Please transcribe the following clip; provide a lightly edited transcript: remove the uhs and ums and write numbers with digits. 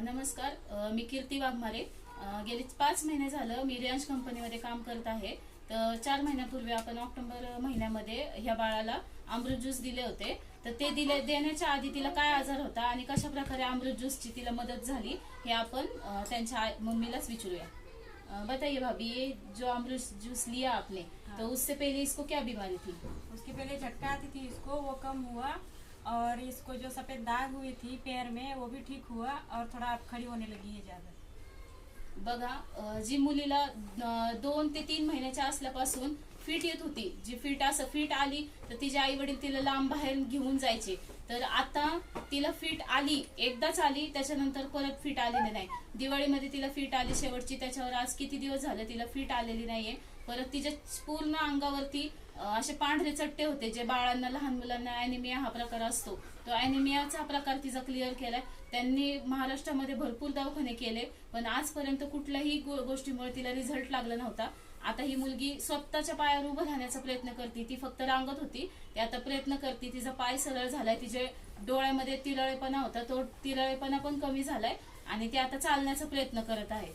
नमस्कार. मी कीर्ती वाघमारे. गेली 5 महिने झालं मी रियांश कंपनीमध्ये काम करत आहे. तर 4 महिन्यापूर्वी आपण ऑक्टोबर महिन्यामध्ये ह्या बाळाला अमृत ज्यूस दिले होते. तर ते देण्याच्या आधी तिला काय आजार होता आणि कशा प्रकारे अमृत ज्यूसची तिला मदत झाली हे आपण त्यांच्या मम्मीलाच विचारूया. बताइए भाभी, ये जो अमृत जूस लिया आपने, तो उससे पहले इसको क्या बीमारी थी? उसके पहले झटका आती थी इसको, वो कम हुआ और इसको जो सफेद दाग हुई थी पैर में वो भी ठीक हुआ और थोड़ा अब खड़ी होने लगी है ज्यादा. बघा, जी मुलीला 2 ते 3 महिन्याच्या असल्यापासून फिट येत होती, जी फिट आली तर तिचे आई वडील तिला लांब बाहेर घेऊन जायचे. तर आता तिला फिट आली, एकदाच आली, त्याच्यानंतर परत फिट आलेली नाही. दिवाळीमध्ये तिला फिट आली शेवटची, त्याच्यावर आज किती दिवस झाले तिला फिट आलेली नाहीये. परत तिच्या पूर्ण अंगावरती असे पांढरे चट्टे होते, जे बाळांना, लहान मुलांना ॲनिमिया हा प्रकार असतो, तो ॲनिमियाचा प्रकार तिचा क्लिअर केलाय. त्यांनी महाराष्ट्रामध्ये भरपूर दवाखाने केले, पण आजपर्यंत कुठल्याही गोष्टीमुळे तिला रिझल्ट लागला नव्हता. आता ही मुलगी स्वतःच्या पायावर उभं राहण्याचा प्रयत्न करते. ती फक्त रांगत होती, ती आता प्रयत्न करते. तिचा पाय सरळ झालाय, तिचे डोळ्यामध्ये तिरळेपणा होता, तो तिरळेपणा पण कमी झालाय आणि ती आता चालण्याचा प्रयत्न करत आहे.